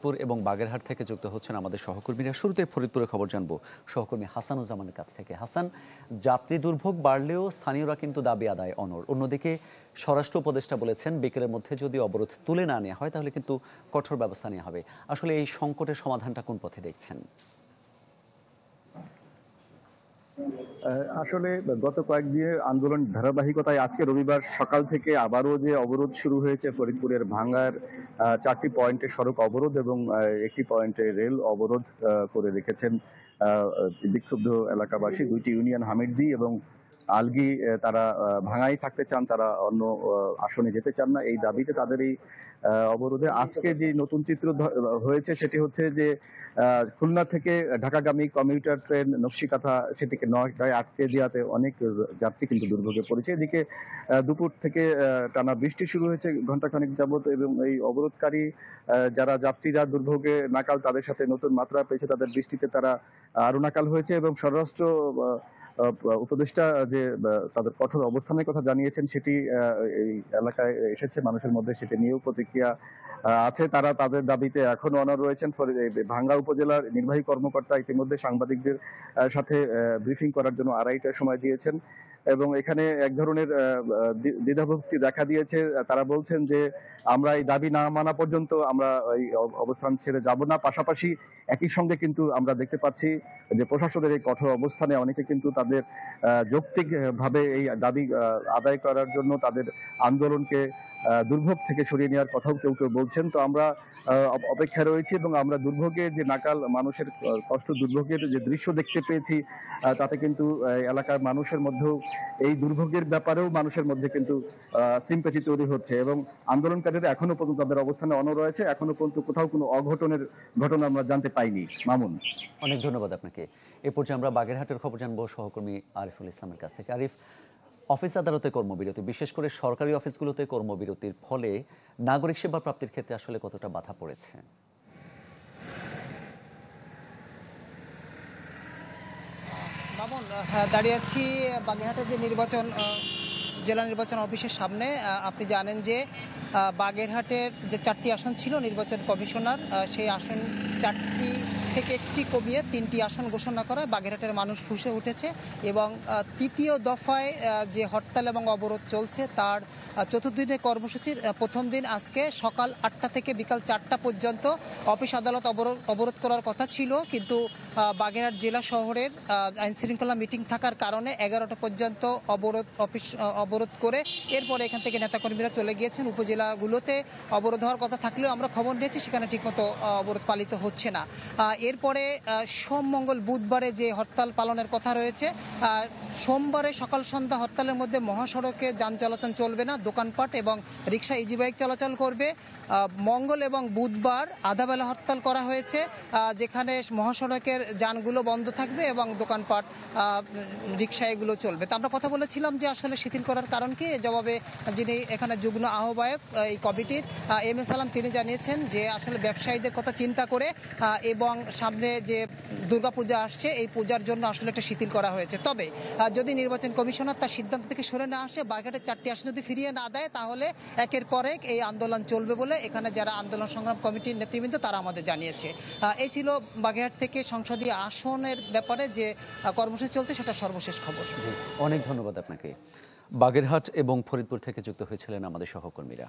ফরিদপুর এবং বাগেরহাট থেকে যুক্ত হচ্ছেন আমাদের সহকর্মীরা। শুরুতে ফরিদপুরের খবর জানবো সহকর্মী হাসানুজ্জামানের কাছ থেকে। হাসান, যাত্রী দুর্ভোগ বাড়লেও স্থানীয়রা কিন্তু দাবি আদায় অনড়। অন্যদিকে স্বরাষ্ট্র উপদেষ্টা বলেছেন বিকেলের মধ্যে যদি অবরোধ তুলে না নেওয়া হয় তাহলে কিন্তু কঠোর ব্যবস্থা নেওয়া হবে। আসলে এই সংকটের সমাধানটা কোন পথে দেখছেন? আসলে গত কয়েকদিনের আন্দোলন ধারাবাহিকতায় আজকে রবিবার সকাল থেকে আবারও যে অবরোধ শুরু হয়েছে ফরিদপুরের ভাঙ্গার 4টি পয়েন্টে সড়ক অবরোধ এবং একটি পয়েন্টে রেল অবরোধ করে রেখেছেন বিক্ষুব্ধ এলাকাবাসী। 2টি ইউনিয়ন হামিদদি এবং আলগি তারা ভাঙাই থাকতে চান, তারা অন্য আসনে যেতে চান না। এই দাবিতে তাদের এই অবরোধে আজকে যে নতুন চিত্র হয়েছে সেটি হচ্ছে যে খুলনা থেকে ঢাকাগামী কমিউটার ট্রেন নকশিকাথা সেটিকে 9টায় আটকে দেওয়াতে অনেক যাত্রী কিন্তু দুর্ভোগে পড়েছে। এদিকে দুপুর থেকে টানা বৃষ্টি শুরু হয়েছে ঘণ্টাখানেক যাবত, এবং এই অবরোধকারী যারা যাত্রীরা দুর্ভোগে নাকাল তাদের সাথে নতুন মাত্রা পেয়েছে, তাদের বৃষ্টিতে তারা আরো নাকাল হয়েছে। এবং স্বরাষ্ট্র উপদেষ্টা যে তাদের কঠোর অবস্থানের কথা জানিয়েছেন সেটি এই এলাকায় এসেছে মানুষের মধ্যে, সেটি নিয়েও প্রতিক্রিয়া আছে। তারা তাদের দাবিতে এখনো অনড় রয়েছেন। ভাঙ্গা উপজেলার নির্বাহী কর্মকর্তা ইতিমধ্যে সাংবাদিকদের সাথে ব্রিফিং করার জন্য 2:30টার সময় দিয়েছেন, এবং এখানে এক ধরনের দ্বিধাভক্তি দেখা দিয়েছে। তারা বলছেন যে আমরা এই দাবি না মানা পর্যন্ত আমরা এই অবস্থান ছেড়ে যাব না। পাশাপাশি একই সঙ্গে কিন্তু আমরা দেখতে পাচ্ছি যে প্রশাসনের এই কঠোর অবস্থানে অনেকে কিন্তু তাদের যৌক্তিকভাবে এই দাবি আদায় করার জন্য তাদের আন্দোলনকে দুর্ভোগ থেকে সরিয়ে নেওয়ার কথাও কেউ কেউ বলছেন। তো আমরা অপেক্ষা রয়েছি, এবং আমরা দুর্ভোগে যে নাকাল মানুষের কষ্ট দুর্ভোগের যে দৃশ্য দেখতে পেয়েছি তাতে কিন্তু এলাকার মানুষের মধ্যেও এই দুর্ভোগের ব্যাপারেও মানুষের মধ্যে কিন্তু সিম্প্যাথি তৈরি হচ্ছে, এবং আন্দোলনকারীরা এখনো পর্যন্ত তাদের অবস্থানে অনড় রয়েছে। এখনো পর্যন্ত কোথাও কোনো অঘটনের ঘটনা আমরা জানতে পাইনি। মামুন, অনেক ধন্যবাদ আপনাকে। এ পর্যায়ে আমরা বাগেরহাটের খবর জানবো সহকর্মী আরিফুল ইসলামের কাছ থেকে। আরিফ, অফিস আদালতে কর্মবিরতি, বিশেষ করে সরকারি অফিসগুলোতে কর্মবিরতির ফলে নাগরিক সেবা প্রাপ্তির ক্ষেত্রে আসলে কতটা বাধা পড়েছে? মামুন, দাঁড়িয়ে আছি বাগেরহাটের যে জেলা নির্বাচন অফিসের সামনে। আপনি জানেন যে বাগেরহাটের যে 4টি আসন ছিল নির্বাচন কমিশনার, সেই আসন 4টি থেকে একটি কমিয়ে 3টি আসন ঘোষণা করায় বাগেরহাটের মানুষ ফুঁসে উঠেছে, এবং তৃতীয় দফায় যে হরতাল এবং অবরোধ চলছে তার চতুর্থ দিনের কর্মসূচির প্রথম দিন আজকে সকাল 8টা থেকে বিকাল 4টা পর্যন্ত অফিস আদালত অবরোধ করার কথা ছিল, কিন্তু বাগেরহাট জেলা শহরের আইন শৃঙ্খলা মিটিং থাকার কারণে 11টা পর্যন্ত অফিস অবরোধ করে এরপরে এখান থেকে নেতাকর্মীরা চলে গিয়েছেন। উপজেলাগুলোতে অবরোধ হওয়ার কথা থাকলেও আমরা খবর নিয়েছি সেখানে ঠিকমতো অবরোধ পালিত হচ্ছে না। এরপরে সোম মঙ্গল বুধবারে যে হরতাল পালনের কথা রয়েছে, সোমবারে সকাল সন্ধ্যা হরতালের মধ্যে মহাসড়কে যান চলাচল চলবে না, দোকানপাট এবং রিক্সা ইজি বাইক চলাচল করবে। মঙ্গল এবং বুধবার আধাবেলা হরতাল করা হয়েছে, যেখানে মহাসড়কের যানগুলো বন্ধ থাকবে এবং দোকানপাট রিক্সা এগুলো চলবে। তা আমরা কথা বলেছিলাম যে আসলে শিথিল করার কারণ কি। জবাবে যিনি এখানে যুগ্ম আহ্বায়ক এই কমিটির এম এ সালাম, তিনি জানিয়েছেন যে আসলে ব্যবসায়ীদের কথা চিন্তা করে এবং সামনে যে দুর্গাপূজা আসছে এই পূজার জন্য আসলে একটা শিথিল করা হয়েছে। তবে যদি নির্বাচন কমিশনার তার সিদ্ধান্ত থেকে সরে না আসে, বাগেরহাটের 4টি আসন যদি ফিরিয়ে না দেয়, তাহলে একের পর এক এই আন্দোলন চলবে বলে এখানে যারা আন্দোলন সংগ্রাম কমিটির নেতৃবৃন্দ তারা আমাদের জানিয়েছে। এই ছিল বাগেরহাট থেকে সংসদীয় আসনের ব্যাপারে যে কর্মসূচি চলছে সেটা সর্বশেষ খবর। অনেক ধন্যবাদ আপনাকে। বাগেরহাট এবং ফরিদপুর থেকে যুক্ত হয়েছিলেন আমাদের সহকর্মীরা।